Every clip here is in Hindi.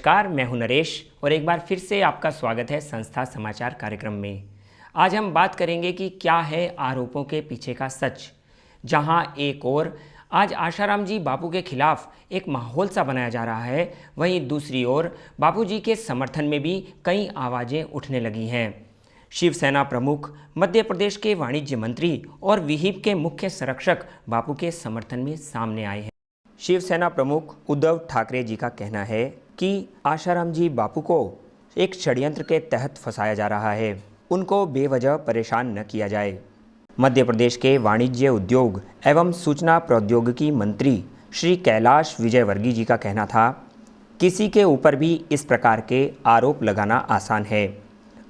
नमस्कार, मैं हूं नरेश और एक बार फिर से आपका स्वागत है संस्था समाचार कार्यक्रम में। आज हम बात करेंगे कि क्या है आरोपों के पीछे का सच। जहां एक ओर आज आशाराम जी बापू के खिलाफ एक माहौल सा बनाया जा रहा है, वहीं दूसरी ओर बापूजी के समर्थन में भी कई आवाज़ें उठने लगी हैं। शिवसेना प्रमुख, मध्य प्रदेश के वाणिज्य मंत्री और विहिप के मुख्य संरक्षक बापू के समर्थन में सामने आए हैं। शिवसेना प्रमुख उद्धव ठाकरे जी का कहना है कि आशाराम जी बापू को एक षड्यंत्र के तहत फंसाया जा रहा है, उनको बेवजह परेशान न किया जाए। मध्य प्रदेश के वाणिज्य, उद्योग एवं सूचना प्रौद्योगिकी मंत्री श्री कैलाश विजयवर्गीय जी का कहना था, किसी के ऊपर भी इस प्रकार के आरोप लगाना आसान है।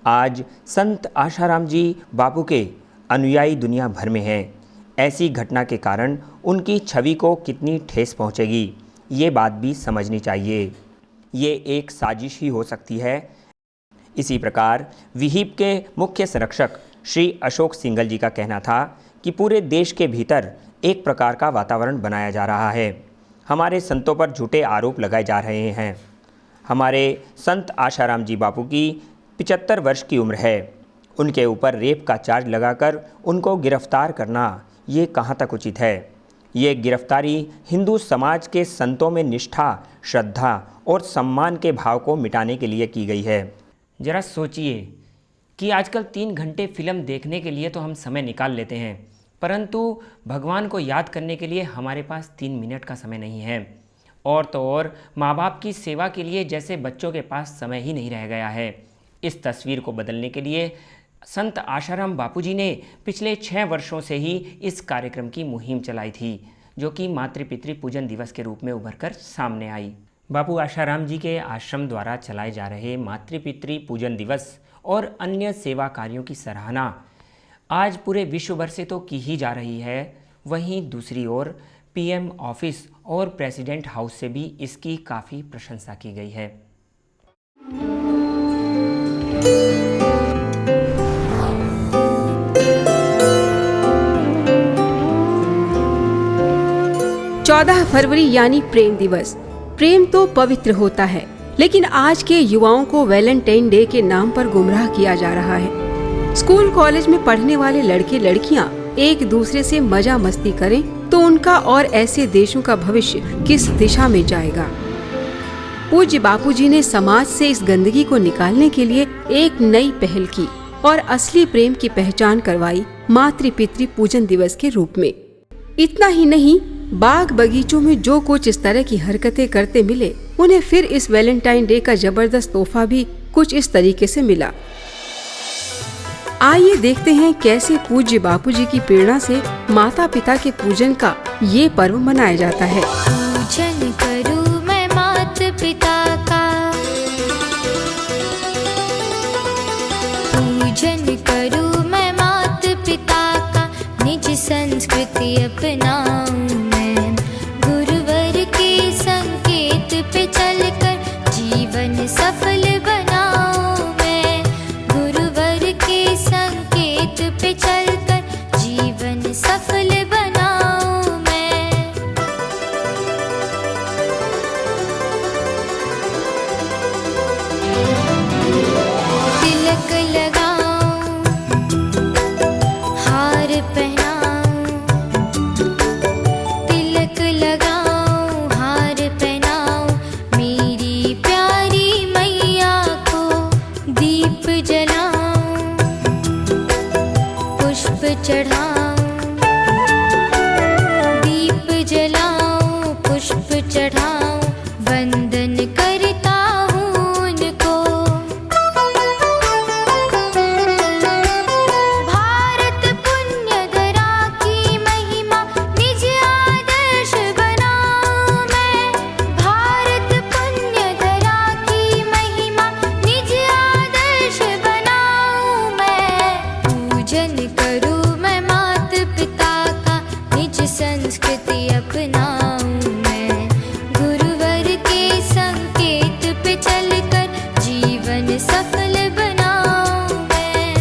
आज संत आशाराम जी बापू के अनुयायी दुनिया भर में हैं। ऐसी घटना के कारण उनकी छवि को कितनी ठेस पहुंचेगी, ये बात भी समझनी चाहिए। ये एक साजिश ही हो सकती है। इसी प्रकार विहिप के मुख्य संरक्षक श्री अशोक सिंघल जी का कहना था कि पूरे देश के भीतर एक प्रकार का वातावरण बनाया जा रहा है। हमारे संतों पर झूठे आरोप लगाए जा रहे हैं। हमारे संत आशाराम जी बापू की 75 वर्ष की उम्र है। उनके ऊपर रेप का चार्ज लगाकर उनको गिरफ्तार करना ये कहाँ तक उचित है। ये गिरफ्तारी हिंदू समाज के संतों में निष्ठा, श्रद्धा और सम्मान के भाव को मिटाने के लिए की गई है। जरा सोचिए कि आजकल 3 घंटे फिल्म देखने के लिए तो हम समय निकाल लेते हैं, परंतु भगवान को याद करने के लिए हमारे पास 3 मिनट का समय नहीं है। और तो और माँ बाप की सेवा के लिए जैसे बच्चों के पास समय ही नहीं रह गया है। इस तस्वीर को बदलने के लिए संत आशाराम बापूजी ने पिछले 6 वर्षों से ही इस कार्यक्रम की मुहिम चलाई थी, जो कि मातृपितृ पूजन दिवस के रूप में उभरकर सामने आई। बापू आशाराम जी के आश्रम द्वारा चलाए जा रहे मातृपितृ पूजन दिवस और अन्य सेवा कार्यों की सराहना आज पूरे विश्व भर से तो की ही जा रही है, वहीं दूसरी ओर पीएम ऑफिस और प्रेसिडेंट हाउस से भी इसकी काफ़ी प्रशंसा की गई है। 14 फरवरी यानी प्रेम दिवस। प्रेम तो पवित्र होता है, लेकिन आज के युवाओं को वैलेंटाइन डे के नाम पर गुमराह किया जा रहा है। स्कूल कॉलेज में पढ़ने वाले लड़के लड़कियां एक दूसरे से मजा मस्ती करें तो उनका और ऐसे देशों का भविष्य किस दिशा में जाएगा। पूज्य बापूजी ने समाज से इस गंदगी को निकालने के लिए एक नई पहल की और असली प्रेम की पहचान करवाई मातृ पितृ पूजन दिवस के रूप में। इतना ही नहीं, बाग बगीचों में जो कुछ इस तरह की हरकतें करते मिले, उन्हें फिर इस वैलेंटाइन डे का जबरदस्त तोहफा भी कुछ इस तरीके से मिला। आइए देखते हैं कैसे पूज्य बापूजी की प्रेरणा से माता पिता के पूजन का ये पर्व मनाया जाता है। पूजन करूं मैं माता पिता का, पूजन करूं मैं माता पिता का, निज संस्कृति अपनाऊं मैं, गुरुवर के संकेत पे चलकर जीवन सफल बनाऊं मैं, गुरुवर के संकेत पे चलकर जीवन सफल बनाऊं मैं। तिलक लगाऊं, हार पहनाऊं, तिलक लगाऊं, हार पहनाऊं, मेरी प्यारी मैया को दीप जलाऊं, पुष्प चढ़ाऊं, दीप जलाऊं, पुष्प चढ़ाऊं, वंदन करता हूँ उनको। भारत पुण्य धरा की महिमा निज आदर्श बनाऊं मैं, भारत पुण्य धरा की महिमा निज आदर्श बनाऊं मैं। पूजन करूं मैं माता पिता का, निज संस्कृति अपनाऊं मैं, गुरुवर के संकेत पे चलकर जीवन सफल बनाऊं मैं।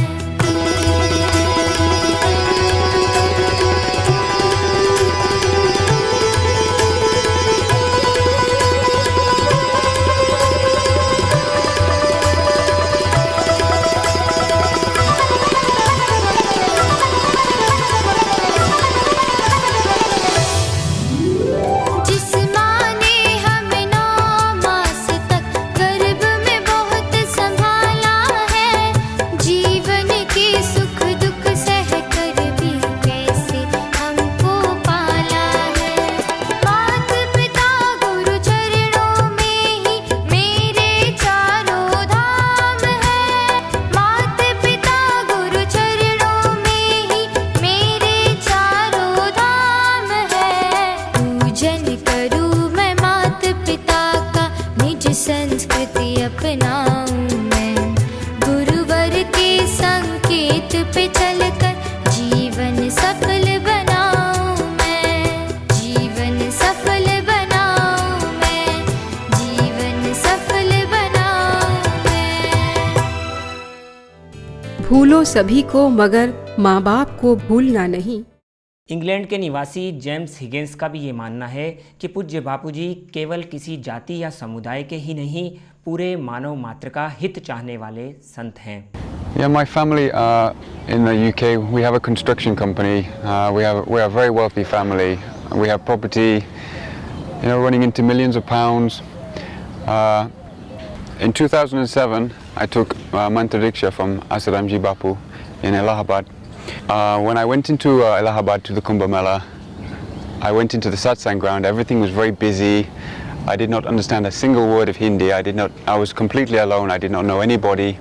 सभी को, मगर माँ बाप को भूलना नहीं। इंग्लैंड के निवासी जेम्स हिगिंस का भी ये मानना है कि पूज्य बापूजी केवल किसी जाति या समुदाय के ही नहीं, पूरे मानव मात्र का हित चाहने वाले संत हैं। Yeah, my family in the UK, we have a construction company. We're a very wealthy family. We have property, running into millions of pounds. In 2007, I took Mantra Diksha from Asaramji Bapu in Allahabad. When I went into Allahabad to the Kumbh Mela, I went into the satsang ground. Everything was very busy. I did not understand a single word of Hindi. I was completely alone. I did not know anybody.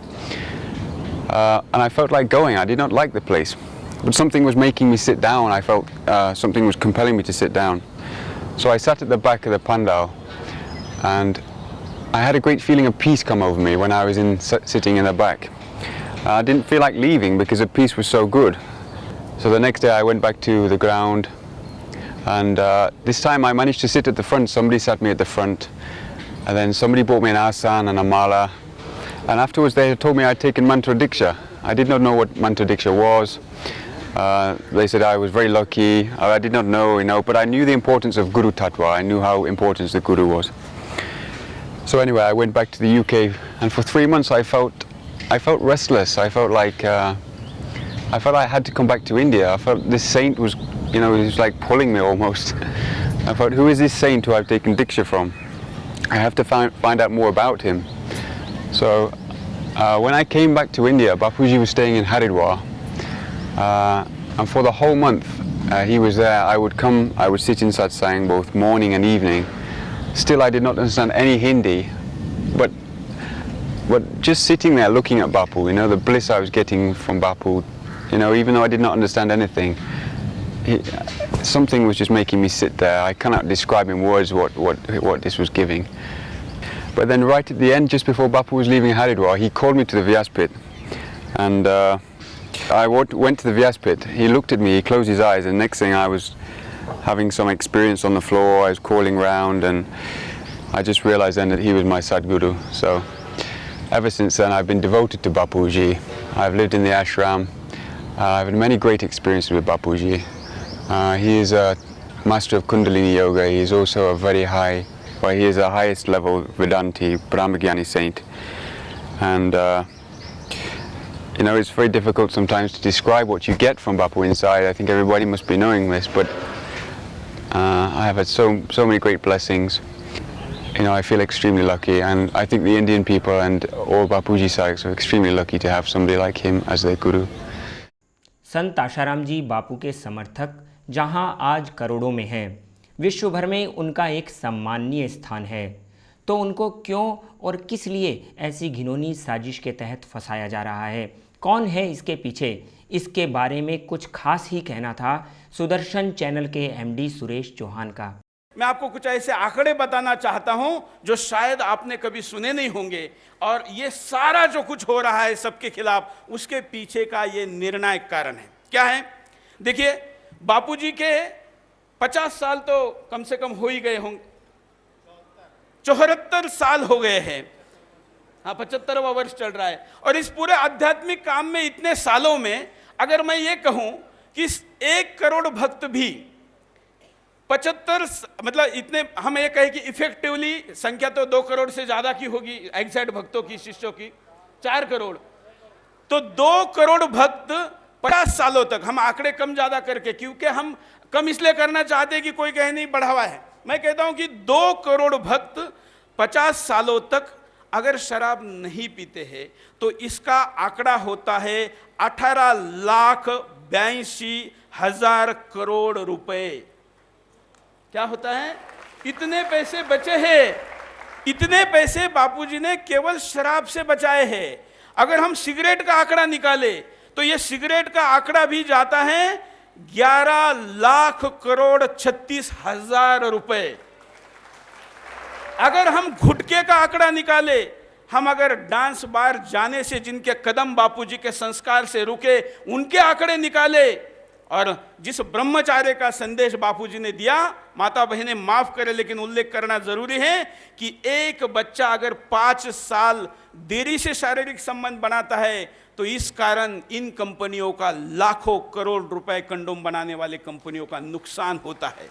And I felt like going. I did not like the place. But something was making me sit down. I felt something was compelling me to sit down. So I sat at the back of the pandal, and I had a great feeling of peace come over me when I was sitting in the back. I didn't feel like leaving because the peace was so good. So the next day I went back to the ground, and this time I managed to sit at the front. Somebody sat me at the front, and then somebody brought me an asan and a mala. And afterwards they told me I'd taken Mantra Diksha. I did not know what Mantra Diksha was. They said I was very lucky. I did not know, but I knew the importance of Guru Tattva. I knew how important the Guru was. So anyway, I went back to the UK, and for 3 months I felt restless. I felt like I had to come back to India. I felt this saint was, he was like pulling me almost. I thought, who is this saint who I've taken Diksha from? I have to find out more about him. So when I came back to India, Bapuji was staying in Haridwar, and for the whole month he was there. I would sit in satsang both morning and evening. Still I did not understand any Hindi, but just sitting there looking at Bapu, the bliss I was getting from Bapu, even though I did not understand anything, something was just making me sit there. I cannot describe in words what this was giving. But then right at the end, just before Bapu was leaving Haridwar, he called me to the Vyas Pit. And I went to the Vyas Pit. He looked at me, he closed his eyes, and next thing I was having some experience on the floor. I was crawling around, and I just realized then that he was my Sadguru. So ever since then I've been devoted to Bapuji. I've lived in the ashram. I've had many great experiences with Bapuji. He is a master of Kundalini Yoga. He is also a very high, he is the highest level Vedanti, Brahmagyani saint. And it's very difficult sometimes to describe what you get from Bapu inside. I think everybody must be knowing this, but I have had so many great blessings. I feel extremely lucky, and I think the Indian people and all Bapuji Saiks are extremely lucky to have somebody like him as their guru. संत आशाराम जी बापू के समर्थक जहां आज करोड़ों में हैं, विश्व भर में उनका एक सम्माननीय स्थान है, तो उनको क्यों और किस लिए ऐसी घिनौनी साजिश के तहत फंसाया जा रहा है? कौन है इसके पीछे? इसके बारे में कुछ खास ही कहना था सुदर्शन चैनल के एमडी सुरेश चौहान का। मैं आपको कुछ ऐसे आंकड़े बताना चाहता हूं जो शायद आपने कभी सुने नहीं होंगे, और ये सारा जो कुछ हो रहा है सबके खिलाफ, उसके पीछे का ये निर्णायक कारण है। क्या है? देखिए, बापूजी के 50 साल तो कम से कम हो ही गए होंगे, 74 साल हो गए हैं। हाँ, 75वां वर्ष चल रहा है। और इस पूरे आध्यात्मिक काम में इतने सालों में अगर मैं ये कहूं कि 1 करोड़ भक्त भी 75, मतलब इतने, हम ये कहें कि इफेक्टिवली संख्या तो 2 करोड़ से ज्यादा की होगी, एग्जैक्ट भक्तों की, शिष्यों की 4 करोड़, तो 2 करोड़ भक्त 50 सालों तक, हम आंकड़े कम ज्यादा करके, क्योंकि हम कम इसलिए करना चाहते हैं कि कोई कहे नहीं बढ़ावा है, मैं कहता हूं कि 2 करोड़ भक्त 50 सालों तक अगर शराब नहीं पीते हैं तो इसका आंकड़ा होता है 18,82,000 करोड़ रुपए। क्या होता है? इतने पैसे बचे हैं, इतने पैसे बापूजी ने केवल शराब से बचाए हैं। अगर हम सिगरेट का आंकड़ा निकाले तो यह सिगरेट का आंकड़ा भी जाता है 11,36,36,000 रुपए। अगर हम गुटखे का आंकड़ा निकाले, हम अगर डांस बार जाने से जिनके कदम बापूजी के संस्कार से रुके, उनके आंकड़े निकाले, और जिस ब्रह्मचार्य का संदेश बापूजी ने दिया, माता बहनें माफ करें लेकिन उल्लेख करना जरूरी है कि एक बच्चा अगर 5 साल देरी से शारीरिक संबंध बनाता है, तो इस कारण इन कंपनियों का लाखों करोड़ रुपए कंडोम बनाने वाले कंपनियों का नुकसान होता है।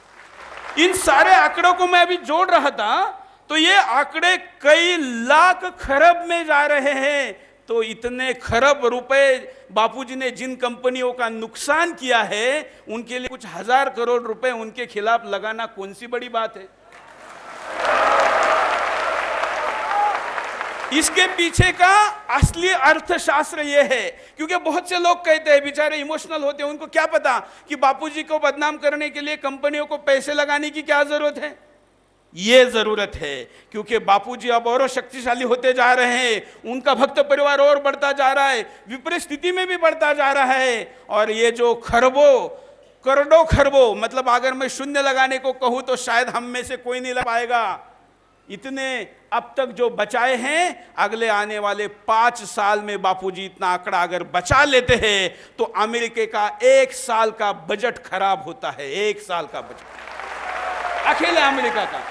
इन सारे आंकड़ों को मैं अभी जोड़ रहा था, तो ये आंकड़े कई लाख खरब में जा रहे हैं। तो इतने खरब रुपए बापूजी ने जिन कंपनियों का नुकसान किया है, उनके लिए कुछ हजार करोड़ रुपए उनके खिलाफ लगाना कौन सी बड़ी बात है। इसके पीछे का असली अर्थशास्त्र यह है, क्योंकि बहुत से लोग कहते हैं, बेचारे इमोशनल होते हैं, उनको क्या पता कि बापूजी को बदनाम करने के लिए कंपनियों को पैसे लगाने की क्या जरूरत है। ये जरूरत है, क्योंकि बापूजी अब और शक्तिशाली होते जा रहे हैं, उनका भक्त परिवार और बढ़ता जा रहा है, विपरीत स्थिति में भी बढ़ता जा रहा है। और ये जो खरबों करोड़ों खरबों, मतलब अगर मैं शून्य लगाने को कहूं तो शायद हम में से कोई नहीं लगा पाएगा, इतने अब तक जो बचाए हैं, अगले आने वाले 5 साल में बापूजी इतना आंकड़ा अगर बचा लेते हैं तो अमेरिका का 1 साल का बजट खराब होता है। 1 साल का बजट अकेले अमेरिका का।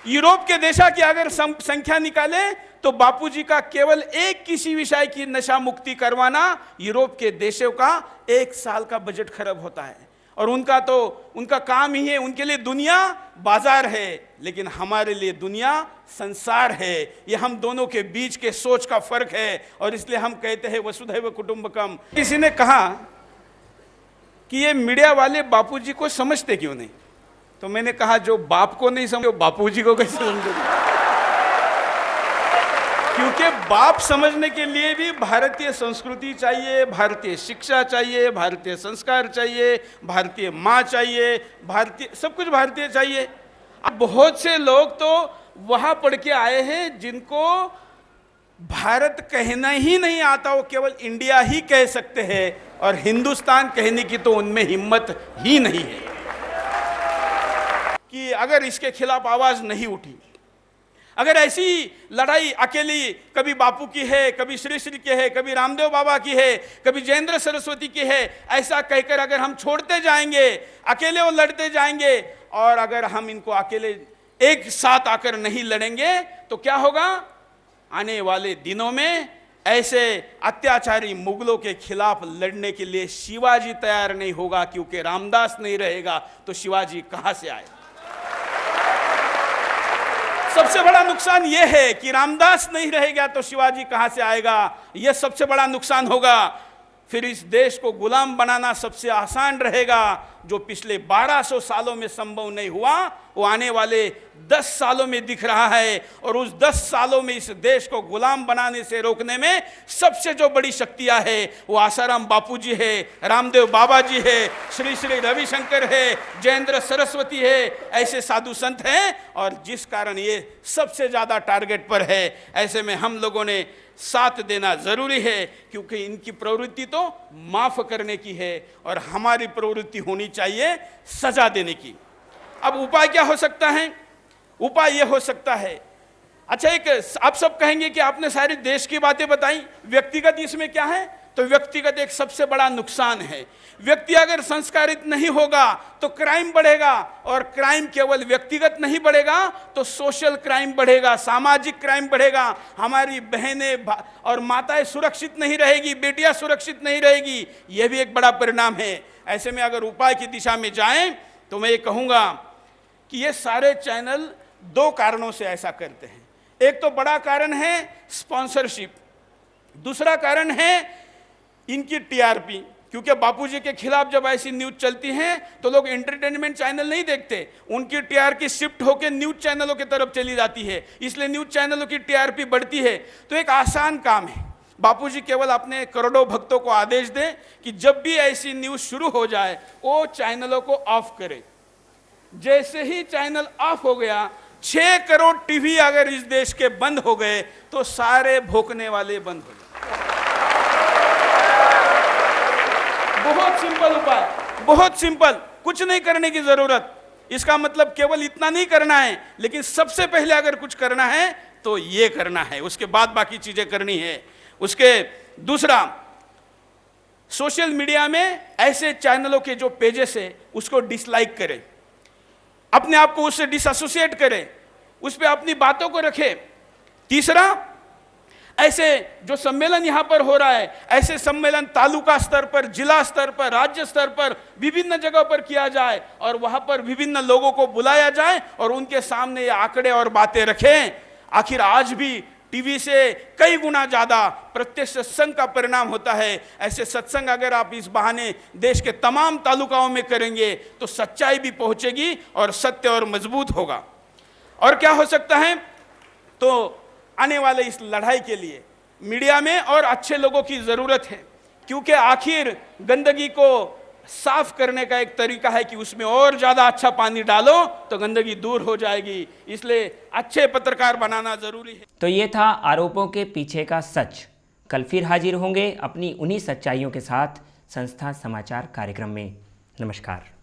यूरोप के देशों की अगर संख्या निकाले तो बापूजी का केवल एक किसी विषय की नशा मुक्ति करवाना यूरोप के देशों का 1 साल का बजट खराब होता है। और उनका काम ही है, उनके लिए दुनिया बाजार है, लेकिन हमारे लिए दुनिया संसार है। ये हम दोनों के बीच के सोच का फर्क है, और इसलिए हम कहते हैं वसुधैव कुटुंबकम। किसी ने कहा कि ये मीडिया वाले बापूजी को समझते क्यों नहीं, तो मैंने कहा जो बाप को नहीं समझे बापूजी को कैसे समझेंगे। क्योंकि बाप समझने के लिए भी भारतीय संस्कृति चाहिए, भारतीय शिक्षा चाहिए, भारतीय संस्कार चाहिए, भारतीय माँ चाहिए, भारतीय सब कुछ भारतीय चाहिए। अब बहुत से लोग तो वहां पढ़ के आए हैं जिनको भारत कहना ही नहीं आता, वो केवल इंडिया ही कह सकते हैं, और हिंदुस्तान कहने की तो उनमें हिम्मत ही नहीं है। कि अगर इसके खिलाफ आवाज नहीं उठी, अगर ऐसी लड़ाई अकेली कभी बापू की है, कभी श्री श्री की है, कभी रामदेव बाबा की है, कभी जयेंद्र सरस्वती की है, ऐसा कहकर अगर हम छोड़ते जाएंगे, अकेले वो लड़ते जाएंगे, और अगर हम इनको अकेले एक साथ आकर नहीं लड़ेंगे तो क्या होगा, आने वाले दिनों में ऐसे अत्याचारी मुगलों के खिलाफ लड़ने के लिए शिवाजी तैयार नहीं होगा, क्योंकि रामदास नहीं रहेगा तो शिवाजी कहां से आए। सबसे बड़ा नुकसान यह है कि रामदास नहीं रहेगा तो शिवाजी कहां से आएगा, यह सबसे बड़ा नुकसान होगा। फिर इस देश को गुलाम बनाना सबसे आसान रहेगा, जो पिछले 1200 सालों में संभव नहीं हुआ, वो आने वाले 10 सालों में दिख रहा है। और उस 10 सालों में इस देश को गुलाम बनाने से रोकने में सबसे जो बड़ी शक्तियां है वो आसाराम बापूजी है, रामदेव बाबा जी है, श्री श्री रविशंकर है, जयेंद्र सरस्वती है, ऐसे साधु संत हैं। और जिस कारण ये सबसे ज्यादा टारगेट पर है, ऐसे में हम लोगों ने साथ देना जरूरी है, क्योंकि इनकी प्रवृत्ति तो माफ करने की है और हमारी प्रवृत्ति होनी चाहिए सजा देने की। अब उपाय क्या हो सकता है? उपाय यह हो सकता है, अच्छा एक आप सब कहेंगे कि आपने सारी देश की बातें बताई, व्यक्तिगत इसमें क्या है? तो व्यक्तिगत एक सबसे बड़ा नुकसान है। व्यक्ति अगर संस्कारित नहीं होगा तो क्राइम बढ़ेगा, और क्राइम केवल व्यक्तिगत नहीं बढ़ेगा तो सोशल क्राइम बढ़ेगा, सामाजिक क्राइम बढ़ेगा। हमारी बहनें और माताएं सुरक्षित नहीं रहेगी, बेटियां सुरक्षित नहीं रहेगी, यह भी एक बड़ा परिणाम है। ऐसे में अगर उपाय की दिशा में जाएं तो मैं ये कहूंगा कि ये सारे चैनल 2 कारणों से ऐसा करते हैं। एक तो बड़ा कारण है स्पॉन्सरशिप, दूसरा कारण है इनकी टीआरपी, क्योंकि बापूजी के खिलाफ जब ऐसी न्यूज चलती हैं तो लोग एंटरटेनमेंट चैनल नहीं देखते, उनकी टीआरपी शिफ्ट होकर न्यूज चैनलों की तरफ चली जाती है, इसलिए न्यूज चैनलों की टीआरपी बढ़ती है। तो एक आसान काम है, बापूजी केवल अपने करोड़ों भक्तों को आदेश दें कि जब भी ऐसी न्यूज शुरू हो जाए वो चैनलों को ऑफ करें। जैसे ही चैनल ऑफ हो गया, 6 करोड़ टीवी अगर इस देश के बंद हो गए तो सारे भोंकने वाले बंद हो गए। बहुत सिंपल उपाय, बहुत सिंपल, कुछ नहीं करने की जरूरत। इसका मतलब केवल इतना नहीं करना है, लेकिन सबसे पहले अगर कुछ करना है तो ये करना है, उसके बाद बाकी चीजें करनी है। उसके दूसरा, सोशल मीडिया में ऐसे चैनलों के जो पेजेस है उसको डिसलाइक करें, अपने आप को उससे डिसएसोसिएट करें, उस पर अपनी बातों को रखें। तीसरा, ऐसे जो सम्मेलन यहाँ पर हो रहा है, ऐसे सम्मेलन तालुका स्तर पर, जिला स्तर पर, राज्य स्तर पर, विभिन्न जगह पर किया जाए और वहां पर विभिन्न लोगों को बुलाया जाए और उनके सामने ये आंकड़े और बातें रखें। आखिर आज भी टीवी से कई गुना ज्यादा प्रत्यक्ष सत्संग का परिणाम होता है। ऐसे सत्संग अगर आप इस बहाने देश के तमाम तालुकाओं में करेंगे तो सच्चाई भी पहुंचेगी और सत्य और मजबूत होगा। और क्या हो सकता है, तो आने वाले इस लड़ाई के लिए मीडिया में और अच्छे लोगों की जरूरत है, क्योंकि आखिर गंदगी को साफ करने का एक तरीका है कि उसमें और ज्यादा अच्छा पानी डालो तो गंदगी दूर हो जाएगी। इसलिए अच्छे पत्रकार बनाना जरूरी है। तो ये था आरोपों के पीछे का सच। कल फिर हाजिर होंगे अपनी उन्हीं सच्चाइयों के साथ संस्था समाचार कार्यक्रम में। नमस्कार।